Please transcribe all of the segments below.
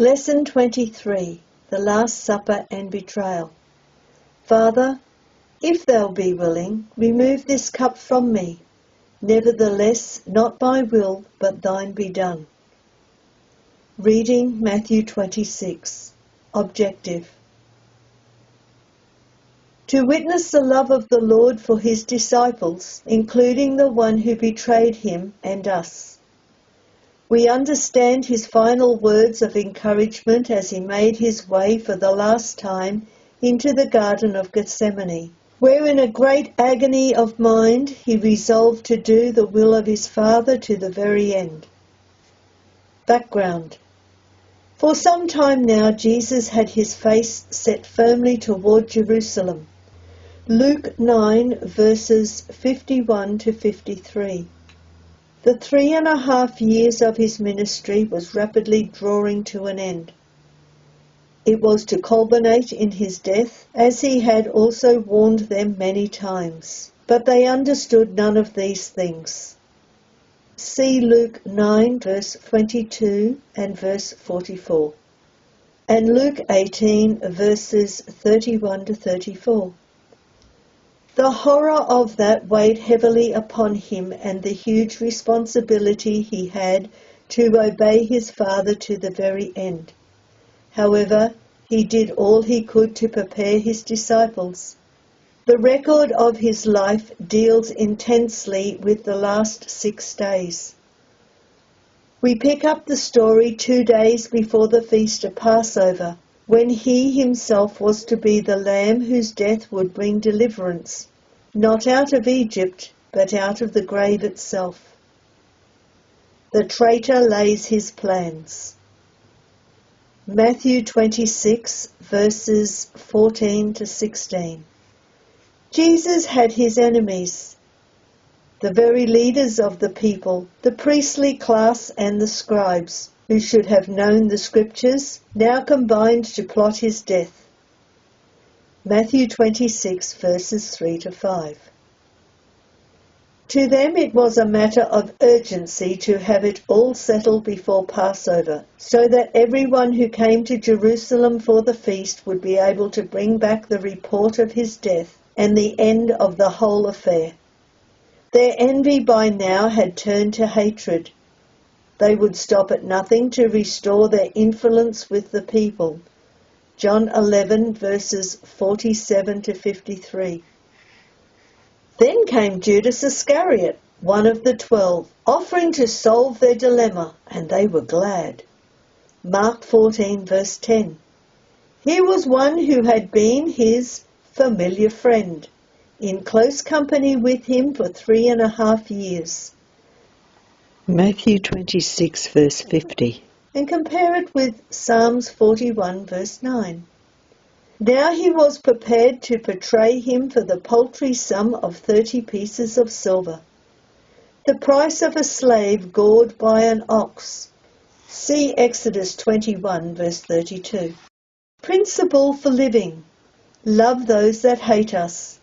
Lesson 23, The Last Supper and Betrayal. Father, if thou be willing, remove this cup from me. Nevertheless, not my will, but thine be done. Reading Matthew 26. Objective: to witness the love of the Lord for his disciples, including the one who betrayed him and us. We understand his final words of encouragement as he made his way for the last time into the Garden of Gethsemane, where in a great agony of mind he resolved to do the will of his Father to the very end. Background: for some time now Jesus had his face set firmly toward Jerusalem. Luke 9 verses 51 to 53. The 3.5 years of his ministry was rapidly drawing to an end. It was to culminate in his death, as he had also warned them many times. But they understood none of these things. See Luke 9 verse 22 and verse 44, and Luke 18 verses 31 to 34. The horror of that weighed heavily upon him, and the huge responsibility he had to obey his Father to the very end. However, he did all he could to prepare his disciples. The record of his life deals intensely with the last 6 days. We pick up the story 2 days before the feast of Passover, when he himself was to be the lamb whose death would bring deliverance, not out of Egypt, but out of the grave itself. The traitor lays his plans. Matthew 26, verses 14 to 16. Jesus had his enemies, the very leaders of the people, the priestly class and the scribes, who should have known the scriptures, now combined to plot his death. Matthew 26 verses 3 to 5. To them it was a matter of urgency to have it all settled before Passover, so that everyone who came to Jerusalem for the feast would be able to bring back the report of his death and the end of the whole affair. Their envy by now had turned to hatred. They would stop at nothing to restore their influence with the people. John 11 verses 47 to 53. Then came Judas Iscariot, one of the 12, offering to solve their dilemma, and they were glad. Mark 14 verse 10. Here was one who had been his familiar friend, in close company with him for 3.5 years. Matthew 26 verse 50. And compare it with Psalms 41 verse 9. Now he was prepared to betray him for the paltry sum of 30 pieces of silver, the price of a slave gored by an ox. See Exodus 21 verse 32. Principle for living: love those that hate us.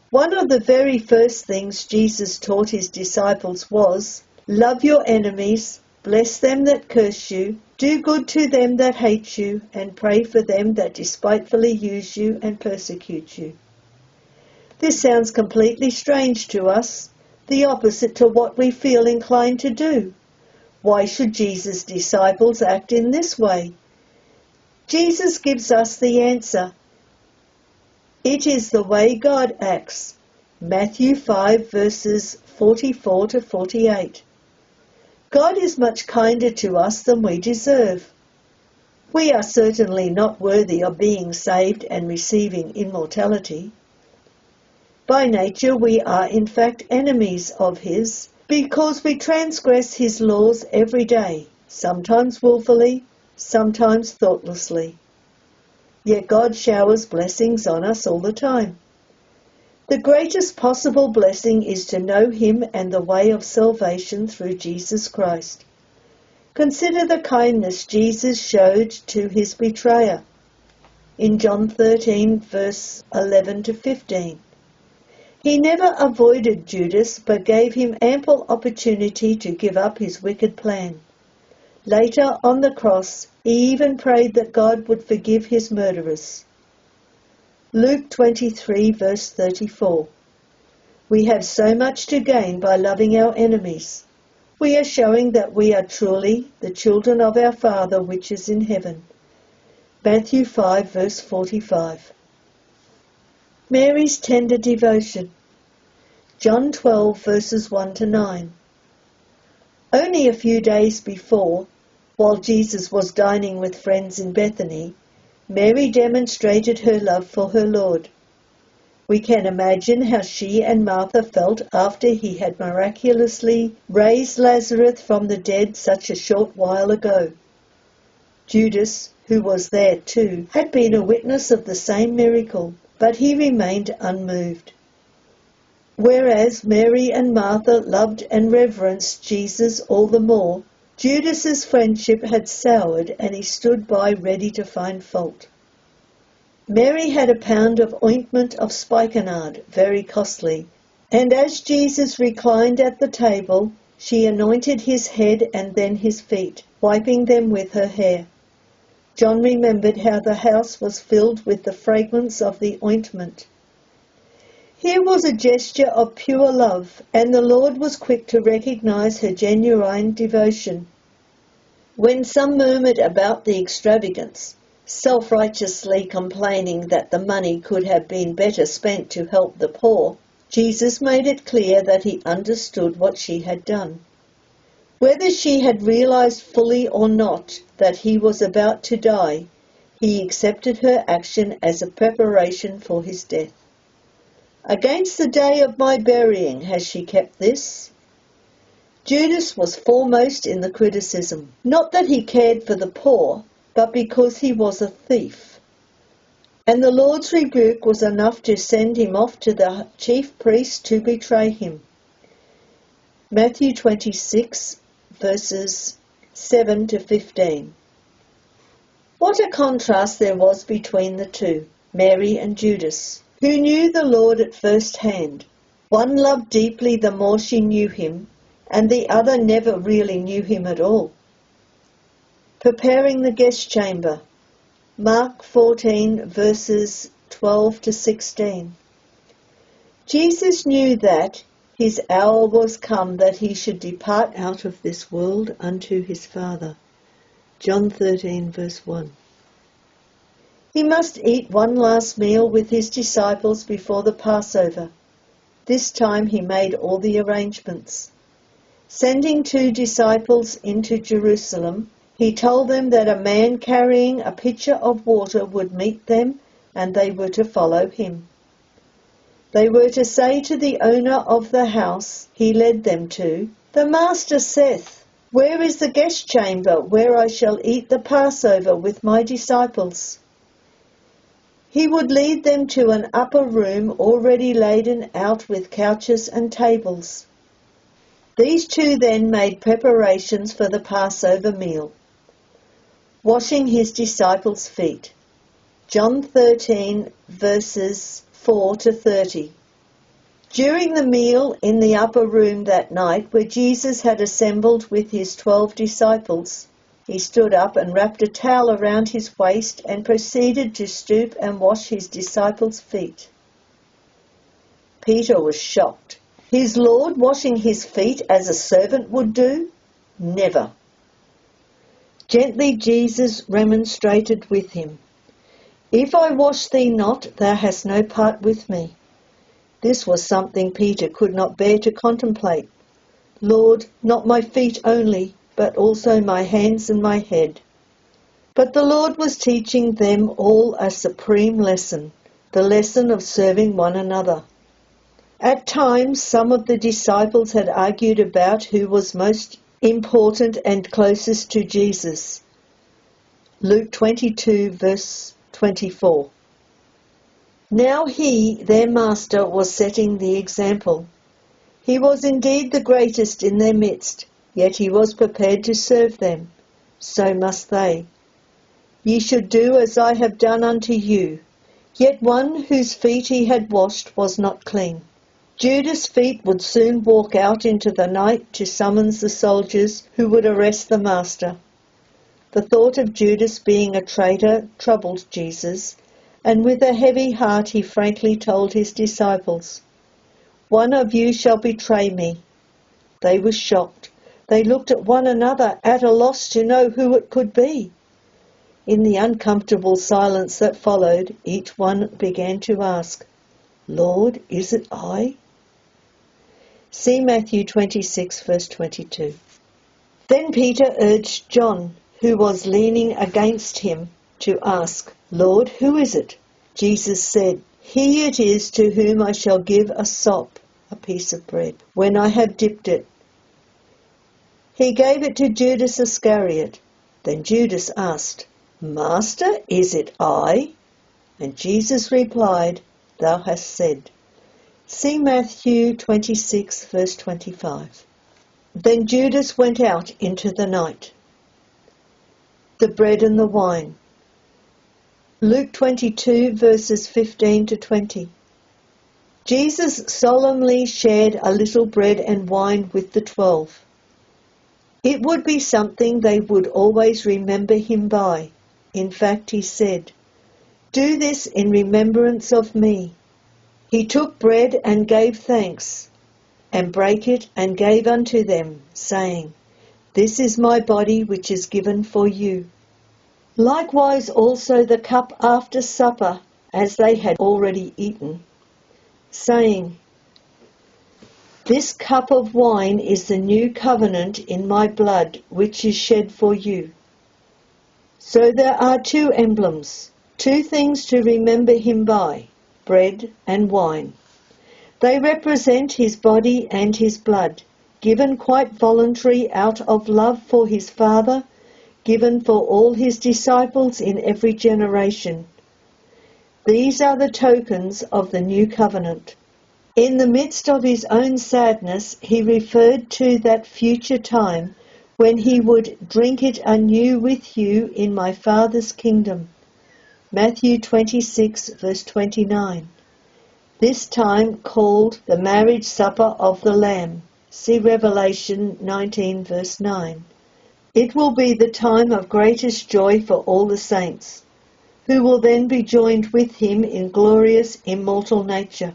One of the very first things Jesus taught his disciples was, love your enemies, bless them that curse you, do good to them that hate you, and pray for them that despitefully use you and persecute you. This sounds completely strange to us, the opposite to what we feel inclined to do. Why should Jesus' disciples act in this way? Jesus gives us the answer. It is the way God acts. Matthew 5 verses 44 to 48. God is much kinder to us than we deserve. We are certainly not worthy of being saved and receiving immortality. By nature we are in fact enemies of his, because we transgress his laws every day, sometimes willfully, sometimes thoughtlessly. Yet God showers blessings on us all the time. The greatest possible blessing is to know him and the way of salvation through Jesus Christ. Consider the kindness Jesus showed to his betrayer in John 13 verse 11 to 15. He never avoided Judas, but gave him ample opportunity to give up his wicked plan. Later on the cross, He even prayed that God would forgive his murderers. Luke 23 verse 34. We have so much to gain by loving our enemies. We are showing that we are truly the children of our Father which is in heaven. Matthew 5 verse 45. Mary's tender devotion. John 12 verses 1 to 9. Only a few days before, while Jesus was dining with friends in Bethany, Mary demonstrated her love for her Lord. We can imagine how she and Martha felt after he had miraculously raised Lazarus from the dead such a short while ago. Judas, who was there too, had been a witness of the same miracle, but he remained unmoved. Whereas Mary and Martha loved and reverenced Jesus all the more, Judas's friendship had soured and he stood by ready to find fault. Mary had a pound of ointment of spikenard, very costly, and as Jesus reclined at the table, she anointed his head and then his feet, wiping them with her hair. John remembered how the house was filled with the fragrance of the ointment. Here was a gesture of pure love, and the Lord was quick to recognize her genuine devotion. When some murmured about the extravagance, self-righteously complaining that the money could have been better spent to help the poor, Jesus made it clear that he understood what she had done. Whether she had realized fully or not that he was about to die, he accepted her action as a preparation for his death. Against the day of my burying has she kept this? Judas was foremost in the criticism, not that he cared for the poor, but because he was a thief. And the Lord's rebuke was enough to send him off to the chief priests to betray him. Matthew 26, verses 7 to 15. What a contrast there was between the two, Mary and Judas, who knew the Lord at first hand. One loved deeply the more she knew him, and the other never really knew him at all. Preparing the guest chamber. Mark 14 verses 12 to 16. Jesus knew that his hour was come that he should depart out of this world unto his Father. John 13 verse 1. He must eat one last meal with his disciples before the Passover. This time he made all the arrangements. Sending 2 disciples into Jerusalem, he told them that a man carrying a pitcher of water would meet them, and they were to follow him. They were to say to the owner of the house he led them to, "The Master saith, where is the guest chamber where I shall eat the Passover with my disciples?" He would lead them to an upper room already laden out with couches and tables. These 2 then made preparations for the Passover meal. Washing his disciples' feet. John 13 verses 4 to 30. During the meal in the upper room that night, where Jesus had assembled with his 12 disciples, he stood up and wrapped a towel around his waist and proceeded to stoop and wash his disciples' feet. Peter was shocked. His Lord washing his feet as a servant would do? Never. Gently Jesus remonstrated with him. "If I wash thee not, thou hast no part with me." This was something Peter could not bear to contemplate. "Lord, not my feet only, but also my hands and my head." But the Lord was teaching them all a supreme lesson, the lesson of serving one another. At times, some of the disciples had argued about who was most important and closest to Jesus. Luke 22, verse 24. Now he, their master, was setting the example. He was indeed the greatest in their midst, yet he was prepared to serve them. So must they. Ye should do as I have done unto you. Yet one whose feet he had washed was not clean. Judas' feet would soon walk out into the night to summons the soldiers who would arrest the master. The thought of Judas being a traitor troubled Jesus, and with a heavy heart he frankly told his disciples, "One of you shall betray me." They were shocked. They looked at one another, at a loss to know who it could be. In the uncomfortable silence that followed, each one began to ask, "Lord, is it I?" See Matthew 26, verse 22. Then Peter urged John, who was leaning against him, to ask, "Lord, who is it?" Jesus said, "He it is to whom I shall give a sop," a piece of bread, "when I have dipped it." He gave it to Judas Iscariot. Then Judas asked, "Master, is it I?" And Jesus replied, "Thou hast said." See Matthew 26, verse 25. Then Judas went out into the night. The bread and the wine. Luke 22, verses 15 to 20. Jesus solemnly shared a little bread and wine with the 12. It would be something they would always remember him by. In fact, he said, "Do this in remembrance of me." He took bread and gave thanks, and brake it and gave unto them, saying, "This is my body which is given for you." Likewise also the cup after supper, as they had already eaten, saying, "This cup of wine is the new covenant in my blood, which is shed for you." So there are two emblems, two things to remember him by, bread and wine. They represent his body and his blood, given quite voluntary out of love for his Father, given for all his disciples in every generation. These are the tokens of the new covenant. In the midst of his own sadness, he referred to that future time when he would drink it anew with you in my Father's kingdom. Matthew 26, verse 29. This time called the marriage supper of the Lamb. See Revelation 19, verse 9. It will be the time of greatest joy for all the saints, who will then be joined with him in glorious immortal nature.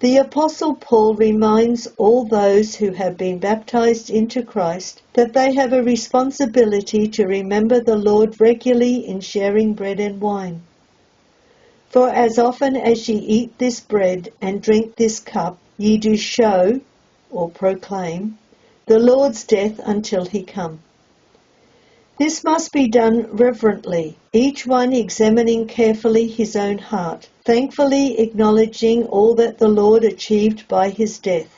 The Apostle Paul reminds all those who have been baptized into Christ that they have a responsibility to remember the Lord regularly in sharing bread and wine. For as often as ye eat this bread and drink this cup, ye do show, or proclaim, the Lord's death until he come. This must be done reverently, each one examining carefully his own heart, thankfully acknowledging all that the Lord achieved by his death.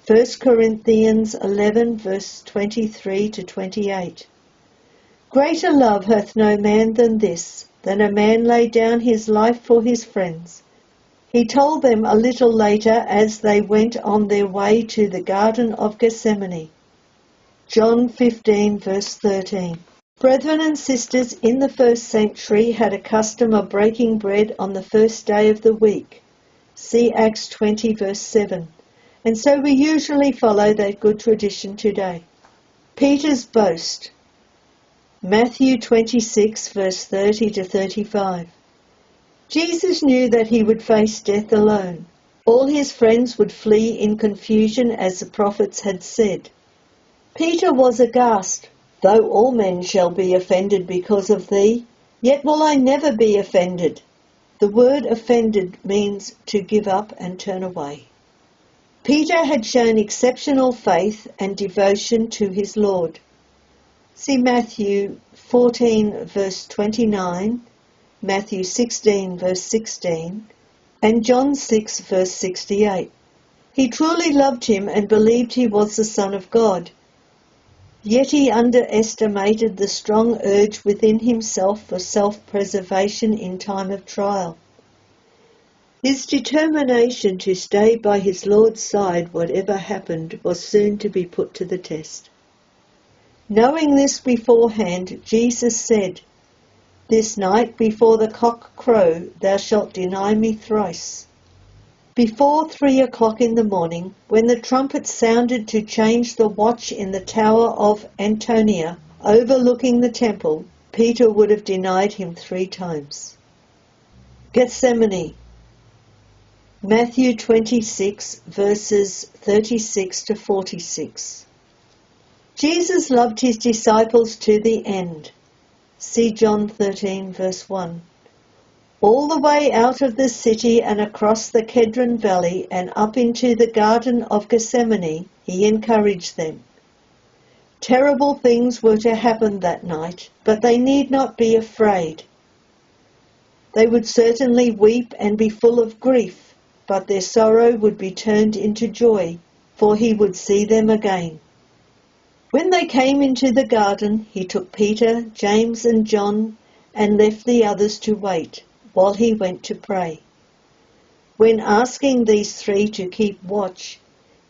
1 Corinthians 11, verse 23 to 28. Greater love hath no man than this, than a man lay down his life for his friends. He told them a little later as they went on their way to the Garden of Gethsemane. John 15, verse 13. Brethren and sisters in the first century had a custom of breaking bread on the first day of the week. See Acts 20, verse 7. And so we usually follow that good tradition today. Peter's boast. Matthew 26, verse 30 to 35. Jesus knew that he would face death alone. All his friends would flee in confusion as the prophets had said. Peter was aghast. "Though all men shall be offended because of thee, yet will I never be offended." The word offended means to give up and turn away. Peter had shown exceptional faith and devotion to his Lord. See Matthew 14, verse 29, Matthew 16, verse 16, and John 6, verse 68. He truly loved him and believed he was the Son of God. Yet he underestimated the strong urge within himself for self-preservation in time of trial. His determination to stay by his Lord's side, whatever happened, was soon to be put to the test. Knowing this beforehand, Jesus said, "This night before the cock crow, thou shalt deny me thrice." Before 3 o'clock in the morning, when the trumpet sounded to change the watch in the tower of Antonia, overlooking the temple, Peter would have denied him 3 times. Gethsemane. Matthew 26, verses 36 to 46. Jesus loved his disciples to the end. See John 13, verse 1. All the way out of the city and across the Kedron Valley and up into the Garden of Gethsemane, he encouraged them. Terrible things were to happen that night, but they need not be afraid. They would certainly weep and be full of grief, but their sorrow would be turned into joy, for he would see them again. When they came into the garden, he took Peter, James and John and left the others to wait, while he went to pray. When asking these 3 to keep watch,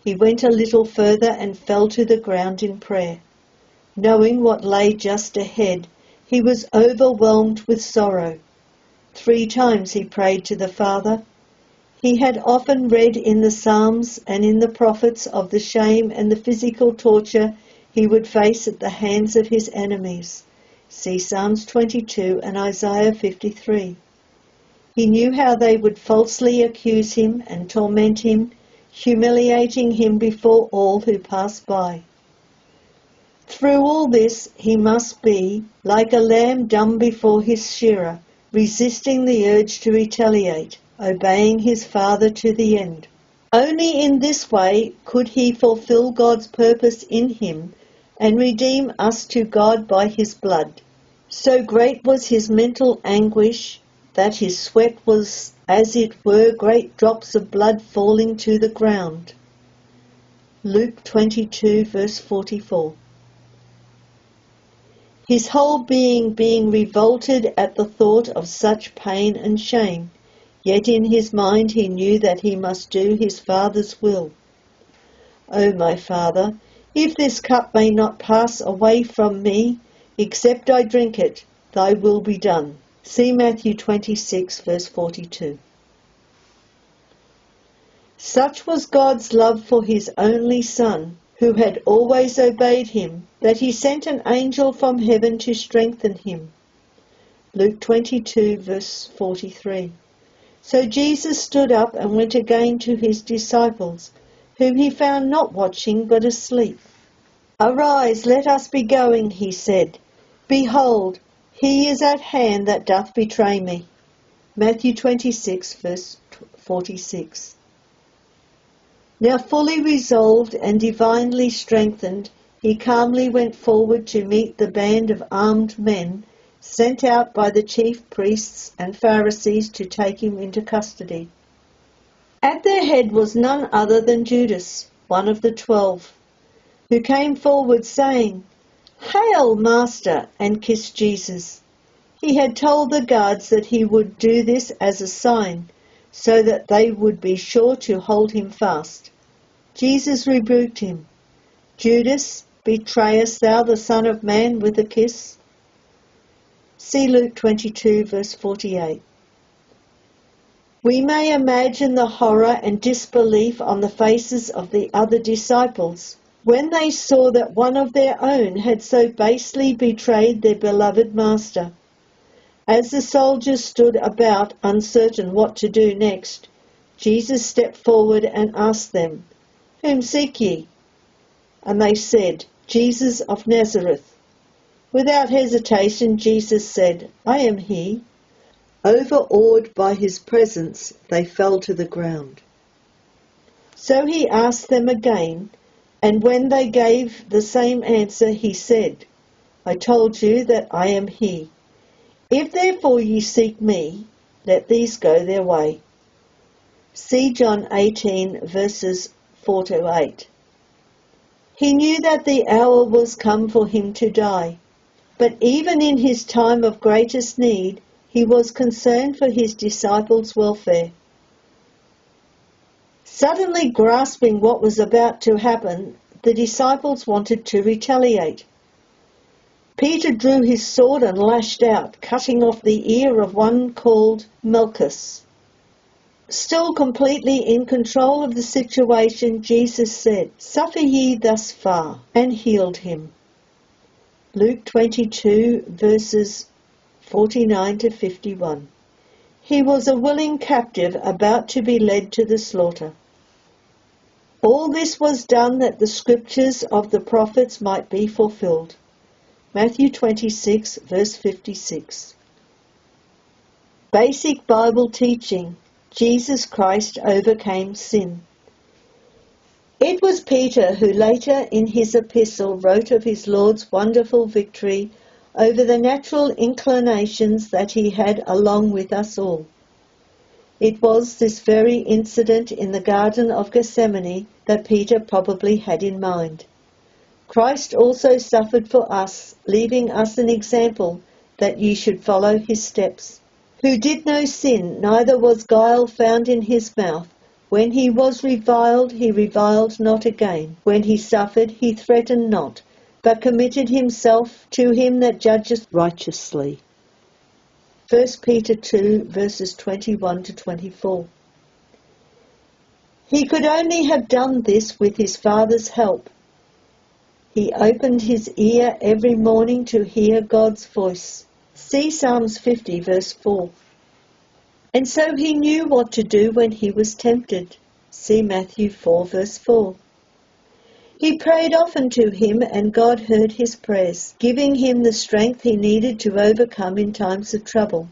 he went a little further and fell to the ground in prayer. Knowing what lay just ahead, he was overwhelmed with sorrow. 3 times he prayed to the Father. He had often read in the Psalms and in the prophets of the shame and the physical torture he would face at the hands of his enemies. See Psalms 22 and Isaiah 53. He knew how they would falsely accuse him and torment him, humiliating him before all who passed by. Through all this, he must be like a lamb dumb before his shearer, resisting the urge to retaliate, obeying his Father to the end. Only in this way could he fulfill God's purpose in him and redeem us to God by his blood. So great was his mental anguish that his sweat was, as it were, great drops of blood falling to the ground. Luke 22, verse 44. His whole being revolted at the thought of such pain and shame, yet in his mind he knew that he must do his Father's will. O my Father, if this cup may not pass away from me, except I drink it, thy will be done. See Matthew 26, verse 42. Such was God's love for his only Son, who had always obeyed him, that he sent an angel from heaven to strengthen him. Luke 22, verse 43. So Jesus stood up and went again to his disciples, whom he found not watching but asleep. Arise, let us be going, he said. Behold, he is at hand that doth betray me. Matthew 26, verse 46. Now fully resolved and divinely strengthened, he calmly went forward to meet the band of armed men sent out by the chief priests and Pharisees to take him into custody. At their head was none other than Judas, one of the 12, who came forward saying, Hail, Master, and kissed Jesus. He had told the guards that he would do this as a sign, so that they would be sure to hold him fast. Jesus rebuked him. Judas, betrayest thou the Son of Man with a kiss? See Luke 22, verse 48. We may imagine the horror and disbelief on the faces of the other disciples when they saw that one of their own had so basely betrayed their beloved Master. As the soldiers stood about, uncertain what to do next, Jesus stepped forward and asked them, Whom seek ye? And they said, Jesus of Nazareth. Without hesitation, Jesus said, I am he. Overawed by his presence, they fell to the ground. So he asked them again, and when they gave the same answer, he said, I told you that I am he. If therefore ye seek me, let these go their way. See John 18, verses 4 to 8. He knew that the hour was come for him to die, but even in his time of greatest need, he was concerned for his disciples' welfare. Suddenly grasping what was about to happen, the disciples wanted to retaliate. Peter drew his sword and lashed out, cutting off the ear of one called Malchus. Still completely in control of the situation, Jesus said, Suffer ye thus far, and healed him. Luke 22 verses 49 to 51. He was a willing captive about to be led to the slaughter. All this was done that the scriptures of the prophets might be fulfilled. Matthew 26 verse 56. Basic Bible teaching. Jesus Christ overcame sin. It was Peter who later in his epistle wrote of his Lord's wonderful victory over the natural inclinations that he had along with us all. It was this very incident in the Garden of Gethsemane that Peter probably had in mind. Christ also suffered for us, leaving us an example that ye should follow his steps. Who did no sin, neither was guile found in his mouth. When he was reviled, he reviled not again. When he suffered, he threatened not, but committed himself to him that judgeth righteously. 1 Peter 2 verses 21 to 24. He could only have done this with his Father's help. He opened his ear every morning to hear God's voice. See Psalms 50 verse 4. And so he knew what to do when he was tempted. See Matthew 4 verse 4. He prayed often to him, and God heard his prayers, giving him the strength he needed to overcome in times of trouble.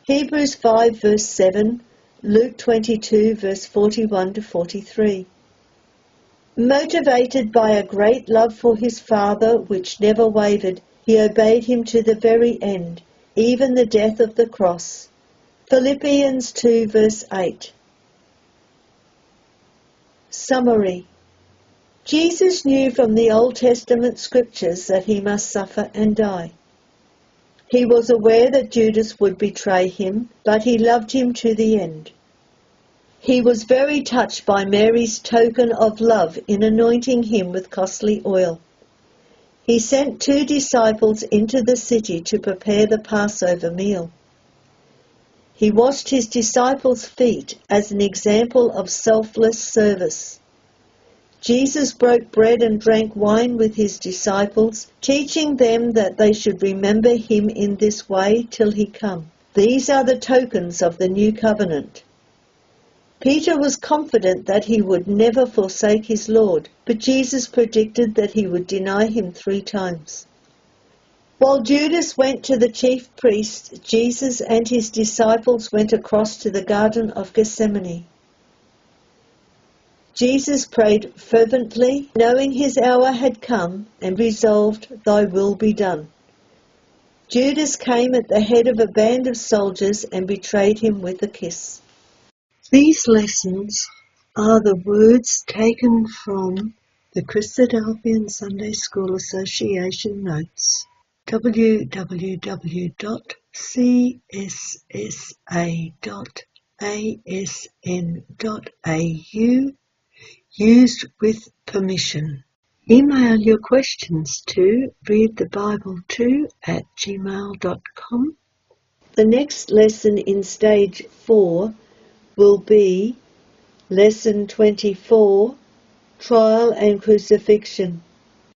Hebrews 5 verse 7, Luke 22 verse 41 to 43. Motivated by a great love for his Father which never wavered, he obeyed him to the very end, even the death of the cross. Philippians 2 verse 8. Summary. Jesus knew from the Old Testament scriptures that he must suffer and die. He was aware that Judas would betray him, but he loved him to the end. He was very touched by Mary's token of love in anointing him with costly oil. He sent 2 disciples into the city to prepare the Passover meal. He washed his disciples' feet as an example of selfless service. Jesus broke bread and drank wine with his disciples, teaching them that they should remember him in this way till he come. These are the tokens of the new covenant. Peter was confident that he would never forsake his Lord, but Jesus predicted that he would deny him 3 times. While Judas went to the chief priests, Jesus and his disciples went across to the Garden of Gethsemane. Jesus prayed fervently, knowing his hour had come, and resolved, "Thy will be done." Judas came at the head of a band of soldiers and betrayed him with a kiss. These lessons are the words taken from the Christadelphian Sunday School Association notes. www.cssa.asn.au, used with permission. Email your questions to readthebible2@gmail.com. The next lesson in Stage 4 will be Lesson 24, Trial and Crucifixion.